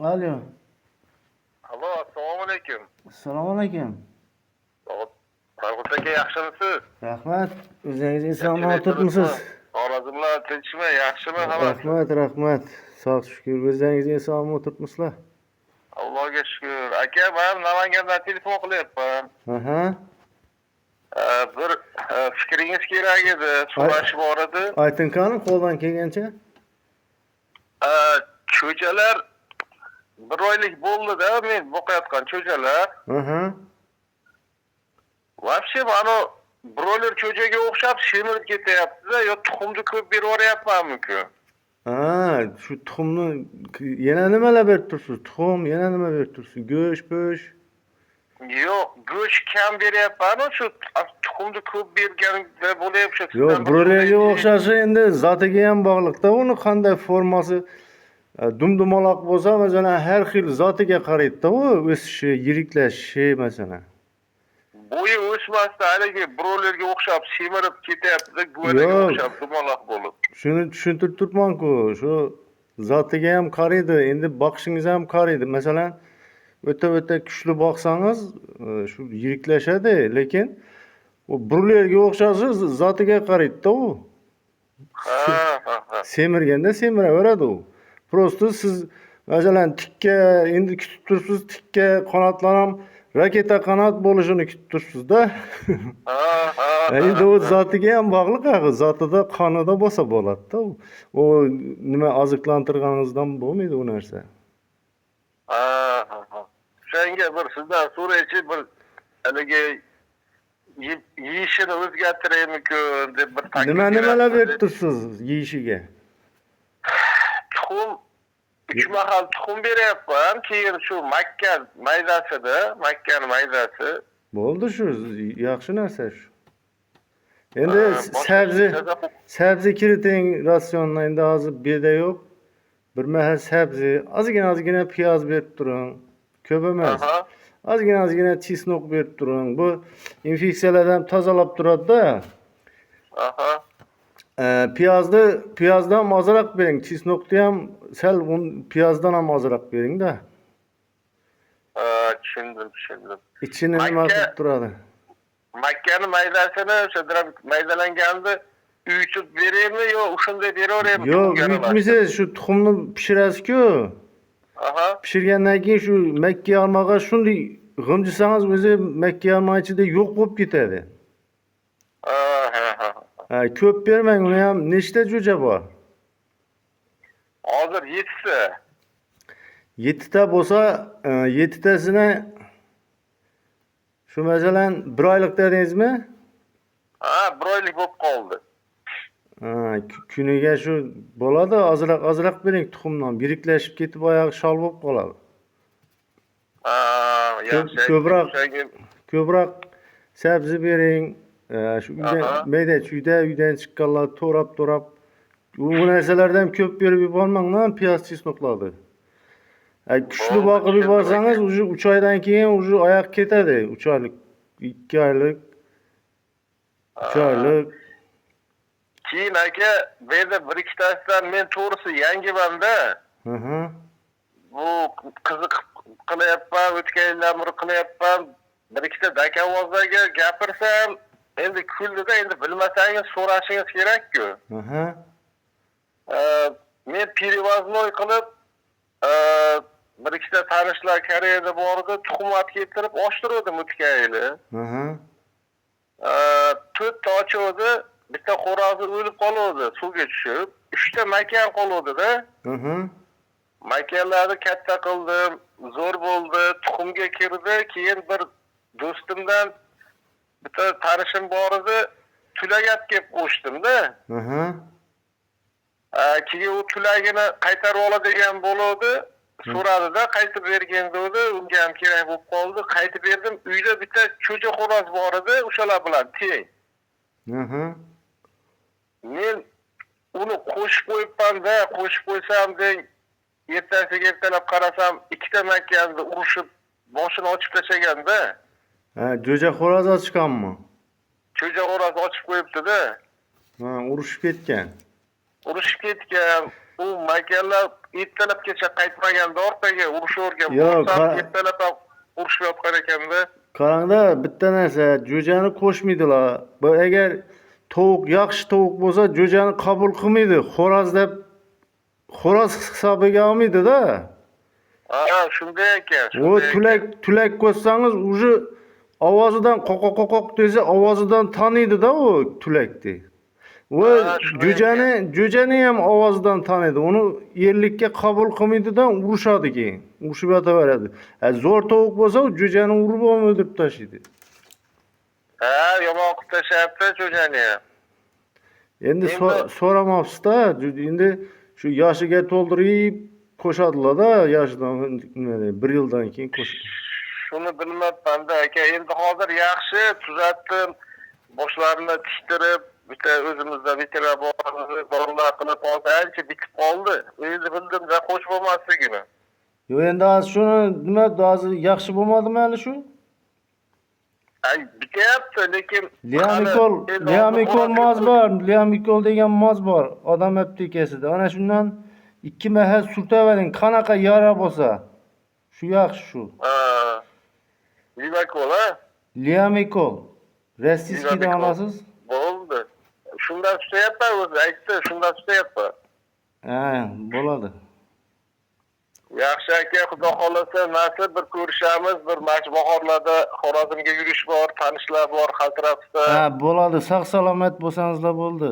Alo. Alo, assalomu alaykum. Assalomu alaykum. Farhod aka, yaxshimisiz? Rahmat. O'zingiz salomat turibmisiz? Xorazmlar tinchmi, yaxshimi hammasi? Rahmat. Sog' shukr. O'zingiz salomat turibmisizlar? Allohga shukr. Aka, men Namangandan telefon qilyapman. Aha. Bir fikringiz kerak edi, so'rash bor edi. Ayting qani, qo'ldan kelgancha. Cho'jalar bir oylik bo'ldi-da, men boqayotgan cho'jalar. Aha. Вообще mana broiler cho'jaga o'xshab semirib ketyapti-da, yo tuxumni ko'p berib yuboryapmanmi-ku? Shu tuxumni yana nimalar berib tursiz? Tuxum, yana nima berib tursiz? Go'sht, Yo'q, go'sht kam beryapman, shu tuxumni ko'p berganda bo'lyapti. Yo'q, broilerga o'xshashi endi zotiga ham bog'liqda. Uni qanday formasi dumaloq bo'lsa, masalan, har xil zotiga qaraydi-da, u o'sishi, yiriklashishi masalan. Bo'yi o'smasdan haligi broilerga o'xshab semirib ketyapti-da, go'raga o'xshab dumaloq bo'lib. Shuni tushuntirib turibman-ku, shu zotiga ham qaraydi, endi boqishingiz ham qaraydi. Masalan, o'ta kuchli boqsangiz, shu yiriklashadi, lekin u broilerga o'xshashi zotiga qaraydi-da u. Semirganda semiraveradi u. Prosta siz masalan tikka endi kutib turibsiz, tikka qanotlar ham raketa qanot bo'lishini kutib turibsiz-da. Endi u zotiga ham bog'liq, zotida qonida bo'lsa bo'ladi-da. U nima oziqlantirganingizdan bo'lmaydi u narsa. Senga bir sizdan so'raychi, bir haligi yeyishini o'zgartiraymi-ku deb bir taklif. Nimalar berib tursiz yeyishiga? Tuxum 3 mahal tuxum beryapman, keyin shu makkan maydasi. Bo'ldi shu, yaxshi narsa shu. Endi sabzi kiriting ratsionga, endi hozir beda yo'q. Bir mahal sabzi, ozgina piyoz berib turing. Ko'p emas. Ozgina chesnok berib turing. Bu infeksiyalardan tozalab turadi-da. Piyozdan ozroq bering, chesnokni ham sal piyozdan ham ozroq bering-da. Tushundim. Ichini nima qilib turadi? Makkani maydasini o'sha maydalanganini uyutib beraymi yo o'shunday beraveraymi? Yo'q, uyutmaysiz, shu tuxumni pishirasiz-ku. Pishirgandan keyin shu makka yog'maga shunday g'imjisangiz, o'zi makka yog'ma ichida yo'q bo'lib ketadi. Ko'p bermang, uni ham nechta jo'ja bor? Hozir 7ta. 7ta bo'lsa, 7tasini shu masalan 1 oylik dedingizmi? 1 oylik bo'lib qoldi. Kuniga shu bo'ladi, ozroq bering tuxumdan, biriklashib ketib oyog'i shol bo'lib qoladi. Ko'proq sabzi bering. Shu uydan chiqqanlar to'rab. U narsalardan ko'p berib yubormanglar, piyoz chesnoklarni. Kuchli boqib yuborsangiz, уже 3 oydan keyin уже oyoq ketadi. 3 oylik, 2 oylik, 3 oylik. Keyin aka, bu yerda bir ikkitasidan men to'g'risi yangiman-da. Bu qiziq qilyapman, o'tgan yillar qilyapman. Bir ikkita dakovozlarga gapirsam, endi kuldida, endi bilmasangiz so'rashingiz kerak-ku. Men перевозной qilib bir ikkita tanishlar Koreyada bor edi, tuxum olib keltirib oshtirdim o'tgan yili. 4 ta ochuvdi, bitta xo'rozi o'lib qoldi, suvga tushib. 3 ta makan qoldi-da. Makanlarni katta qildim, zo'r bo'ldi, tuxumga kirdi. Keyin bir do'stimdan bitta tanishim bor edi, tulagat kelib qo'shdim-da. Keyin u tulagini qaytarib oladigan bo'ldi. So'radi-da, qaytib bergan dedi, unga ham kerak bo'lib qoldi. Qaytib berdim. Uyda bitta cho'ja xo'roz bor edi, o'shalar bilan teng. Men uni qo'shib qo'yibman-da, qo'shib qo'ysam deng, ertalab qarasam, ikkita makkani urishib, boshini ochib tashlagan-da. Jo'ja xo'roz ochganmi? Jo'ja xo'roz ochib qo'yibdi-da. Urushib ketgan. u makallar ertalabgacha qaytmaganda orqaga urushavergan. Yo'q, Ertalab urushayotgan ekanda. qarangda, bitta narsa, jo'jani qo'shmaydilar. Bu agar tovuq yaxshi tovuq bo'lsa, jo'jani qabul qilmaydi. Xo'roz deb xo'roz hisobiga olmaydi-da. Ha, shunday ekan. O tulak ko'rsangiz, uje ovozidan qoqoq desa, ovozidan taniydi-da o tulakni. Va jo'jani ham ovozidan taniydi. Uni yerlikka qabul qilmaydidan urushadi keyin. Urushib yotaveradi. Zo'r tovuq bo'lsa, jo'jani urib o'ldirib tashlaydi. Ha, yomon qilib tashlayapti jo'jani ham. Endi so'ramabsiz-da, endi shu yoshiga to'ldirib qo'shadilar-da, yoshidan 1 yildan keyin qo'shadi. Shuni bilmabman-da aka. Endi hozir yaxshi tuzatdim. Boshlarini tishtirib, bitta o'zimizda veterinar borilar qilib hozir ancha bitib qoldi. O'zi bildim-da qo'sh bo'lmasligini. Yo'q, endi shuni nima hozir yaxshi bo'lmadimi hali shu? Ay, bityapti, lekin Liamikol moz bor, liamikol degan moz bor, odam aptekasida. Ana shundan 2 mahal surtavering, qanaqa yara bo'lsa. Shu yaxshi shu. Ha. Liamikol, ha? Liamikol. Rossiyskidan olasiz? Bo'ldi. Shundan tutayapman o'zi, aytdi, shundan tutayapman. Ha, bo'ladi. Yaxshi aka, xudo xolasa nasib bir ko'rishamiz, bir bahorlarda Xorazmga yurish bor, tanishlar bor, Xaltrafda. Ha, bo'ladi. Sog' salomat bo'lsangizlar bo'ldi.